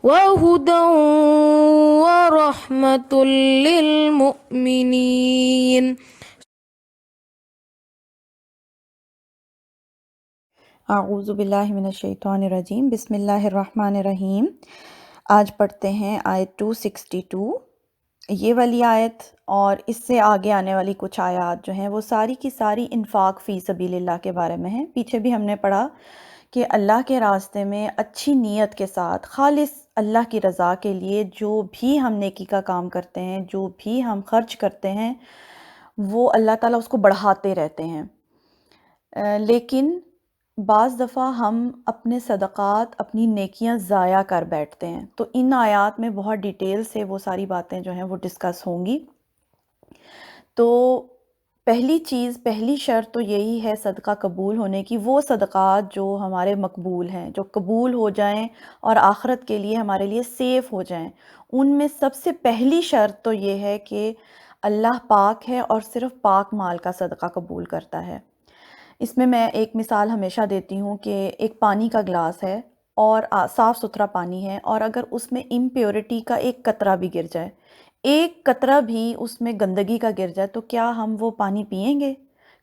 وهدى ورحمة للمؤمنين. اعوذ باللہ من الشیطان الرجیم، بسم اللہ الرحمن الرحیم۔ آج پڑھتے ہیں آیت 262۔ یہ والی آیت اور اس سے آگے آنے والی کچھ آیات جو ہیں وہ ساری کی ساری انفاق فی سبیل اللہ کے بارے میں ہیں۔ پیچھے بھی ہم نے پڑھا کہ اللہ کے راستے میں اچھی نیت کے ساتھ خالص اللہ کی رضا کے لیے جو بھی ہم نیکی کا کام کرتے ہیں، جو بھی ہم خرچ کرتے ہیں، وہ اللہ تعالیٰ اس کو بڑھاتے رہتے ہیں۔ لیکن بعض دفعہ ہم اپنے صدقات، اپنی نیکیاں ضائع کر بیٹھتے ہیں، تو ان آیات میں بہت ڈیٹیل سے وہ ساری باتیں جو ہیں وہ ڈسکس ہوں گی۔ تو پہلی چیز، پہلی شرط تو یہی ہے صدقہ قبول ہونے کی، وہ صدقات جو ہمارے مقبول ہیں، جو قبول ہو جائیں اور آخرت کے لیے ہمارے لیے سیف ہو جائیں۔ ان میں سب سے پہلی شرط تو یہ ہے کہ اللہ پاک ہے اور صرف پاک مال کا صدقہ قبول کرتا ہے۔ اس میں ایک مثال ہمیشہ دیتی ہوں کہ ایک پانی کا گلاس ہے اور صاف ستھرا پانی ہے، اور اگر اس میں امپیورٹی کا ایک قطرہ بھی گر جائے، ایک قطرہ بھی اس میں گندگی کا گر جائے، تو کیا ہم وہ پانی پئیں گے؟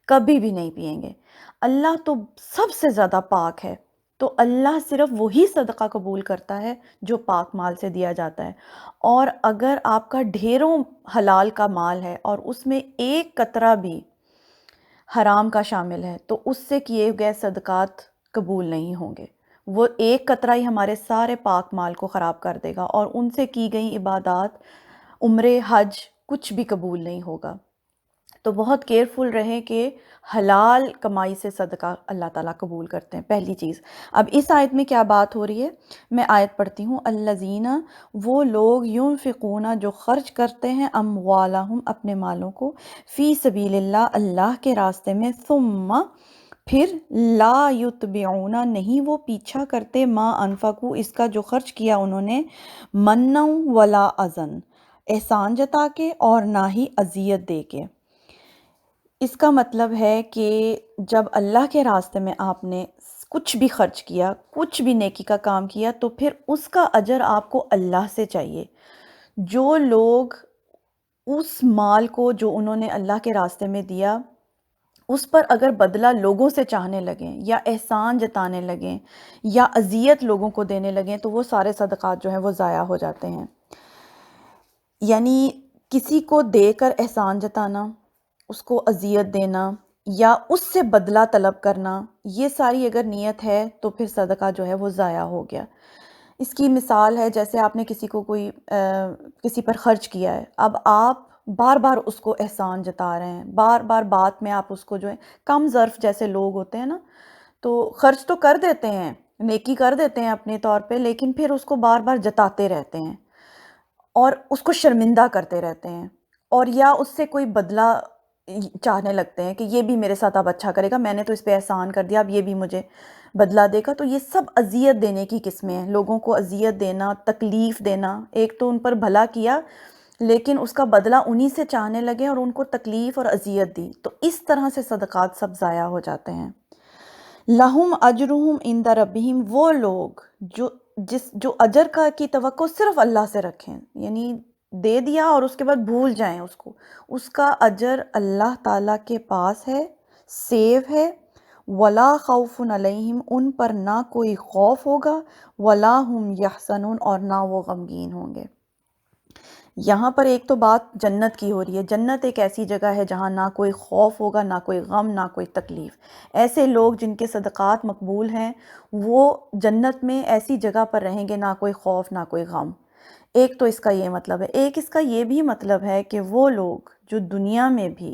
کبھی بھی نہیں پئیں گے۔ اللہ تو سب سے زیادہ پاک ہے، تو اللہ صرف وہی صدقہ قبول کرتا ہے جو پاک مال سے دیا جاتا ہے۔ اور اگر آپ کا ڈھیروں حلال کا مال ہے اور اس میں ایک قطرہ بھی حرام کا شامل ہے، تو اس سے کیے گئے صدقات قبول نہیں ہوں گے۔ وہ ایک قطرہ ہی ہمارے سارے پاک مال کو خراب کر دے گا، اور ان سے کی گئی عبادات، عمرے، حج، کچھ بھی قبول نہیں ہوگا۔ تو بہت کیئرفل رہیں کہ حلال کمائی سے صدقہ اللہ تعالیٰ قبول کرتے ہیں، پہلی چیز۔ اب اس آیت میں کیا بات ہو رہی ہے، میں آیت پڑھتی ہوں۔ الذین، وہ لوگ، ينفقون، جو خرچ کرتے ہیں، اموالہم، اپنے مالوں کو، فی سبیل اللہ، اللہ کے راستے میں، ثم، پھر، لا یتبعون، نہیں وہ پیچھا کرتے، ما انفقوا، اس کا جو خرچ کیا انہوں نے، منا ولا اذن، احسان جتا کے اور نہ ہی اذیت دے کے۔ اس کا مطلب ہے کہ جب اللہ کے راستے میں آپ نے کچھ بھی خرچ کیا، کچھ بھی نیکی کا کام کیا، تو پھر اس کا اجر آپ کو اللہ سے چاہیے۔ جو لوگ اس مال کو جو انہوں نے اللہ کے راستے میں دیا، اس پر اگر بدلہ لوگوں سے چاہنے لگیں، یا احسان جتانے لگیں، یا اذیت لوگوں کو دینے لگیں، تو وہ سارے صدقات جو ہیں وہ ضائع ہو جاتے ہیں۔ یعنی کسی کو دے کر احسان جتانا، اس کو اذیت دینا، یا اس سے بدلہ طلب کرنا، یہ ساری اگر نیت ہے تو پھر صدقہ جو ہے وہ ضائع ہو گیا۔ اس کی مثال ہے جیسے آپ نے کسی کو کسی پر خرچ کیا ہے، اب آپ بار بار اس کو احسان جتا رہے ہیں، بار بار بات میں آپ اس کو جو ہے، کم ظرف جیسے لوگ ہوتے ہیں نا، تو خرچ تو کر دیتے ہیں، نیکی کر دیتے ہیں اپنے طور پہ، لیکن پھر اس کو بار بار جتاتے رہتے ہیں اور اس کو شرمندہ کرتے رہتے ہیں، اور یا اس سے کوئی بدلہ چاہنے لگتے ہیں کہ یہ بھی میرے ساتھ اب اچھا کرے گا، میں نے تو اس پہ احسان کر دیا، اب یہ بھی مجھے بدلہ دے گا۔ تو یہ سب اذیت دینے کی قسمیں ہیں، لوگوں کو اذیت دینا، تکلیف دینا۔ ایک تو ان پر بھلا کیا، لیکن اس کا بدلہ انہی سے چاہنے لگے اور ان کو تکلیف اور اذیت دی، تو اس طرح سے صدقات سب ضائع ہو جاتے ہیں۔ لہم اجرہم عند ربہم، وہ لوگ جو اجر کی توقع صرف اللہ سے رکھیں، یعنی دے دیا اور اس کے بعد بھول جائیں اس کو، اس کا اجر اللہ تعالیٰ کے پاس ہے، سیو ہے۔ ولا خوف علیہم، ان پر نہ کوئی خوف ہوگا، ولا ہم یحزنون، اور نہ وہ غمگین ہوں گے۔ یہاں پر ایک تو بات جنت کی ہو رہی ہے۔ جنت ایک ایسی جگہ ہے جہاں نہ کوئی خوف ہوگا، نہ کوئی غم، نہ کوئی تکلیف۔ ایسے لوگ جن کے صدقات مقبول ہیں، وہ جنت میں ایسی جگہ پر رہیں گے، نہ کوئی خوف، نہ کوئی غم۔ ایک تو اس کا یہ مطلب ہے۔ ایک اس کا یہ بھی مطلب ہے کہ وہ لوگ جو دنیا میں بھی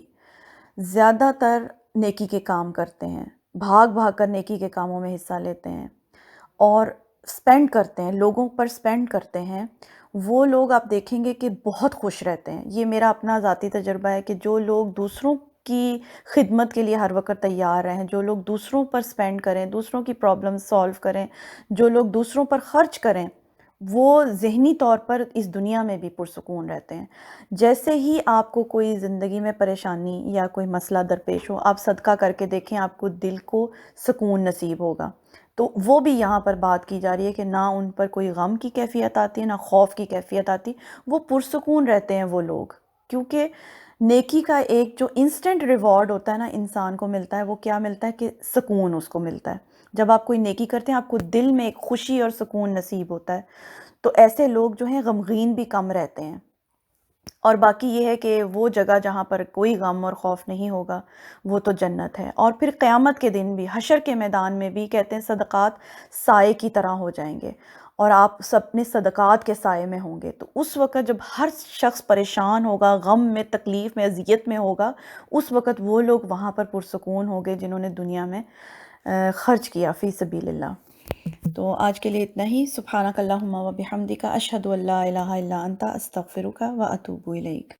زیادہ تر نیکی کے کام کرتے ہیں، بھاگ بھاگ کر نیکی کے کاموں میں حصہ لیتے ہیں، اور سپینڈ کرتے ہیں، لوگوں پر سپینڈ کرتے ہیں، وہ لوگ آپ دیکھیں گے کہ بہت خوش رہتے ہیں۔ یہ میرا اپنا ذاتی تجربہ ہے کہ جو لوگ دوسروں کی خدمت کے لیے ہر وقت تیار رہیں، جو لوگ دوسروں پر سپینڈ کریں، دوسروں کی پرابلم سالو کریں، جو لوگ دوسروں پر خرچ کریں، وہ ذہنی طور پر اس دنیا میں بھی پرسکون رہتے ہیں۔ جیسے ہی آپ کو کوئی زندگی میں پریشانی یا کوئی مسئلہ درپیش ہو، آپ صدقہ کر کے دیکھیں، آپ کو دل کو سکون نصیب ہوگا۔ تو وہ بھی یہاں پر بات کی جا رہی ہے کہ نہ ان پر کوئی غم کی کیفیت آتی ہے نہ خوف کی کیفیت آتی، وہ پرسکون رہتے ہیں وہ لوگ، کیونکہ نیکی کا ایک جو انسٹنٹ ریوارڈ ہوتا ہے نا انسان کو ملتا ہے، وہ کیا ملتا ہے کہ سکون اس کو ملتا ہے۔ جب آپ کوئی نیکی کرتے ہیں آپ کو دل میں ایک خوشی اور سکون نصیب ہوتا ہے، تو ایسے لوگ جو ہیں غمگین بھی کم رہتے ہیں۔ اور باقی یہ ہے کہ وہ جگہ جہاں پر کوئی غم اور خوف نہیں ہوگا وہ تو جنت ہے۔ اور پھر قیامت کے دن بھی، حشر کے میدان میں بھی کہتے ہیں صدقات سائے کی طرح ہو جائیں گے، اور آپ سب اپنے صدقات کے سائے میں ہوں گے۔ تو اس وقت جب ہر شخص پریشان ہوگا، غم میں، تکلیف میں، اذیت میں ہوگا، اس وقت وہ لوگ وہاں پر پرسکون ہوں گے جنہوں نے دنیا میں خرچ کیا فی سبیل اللہ۔ تو آج کے لیے اتنا ہی۔ سبحانک اللہم و بحمدک، اشہد ان لا الہ الا انت، استغفرک و اتوب الیک۔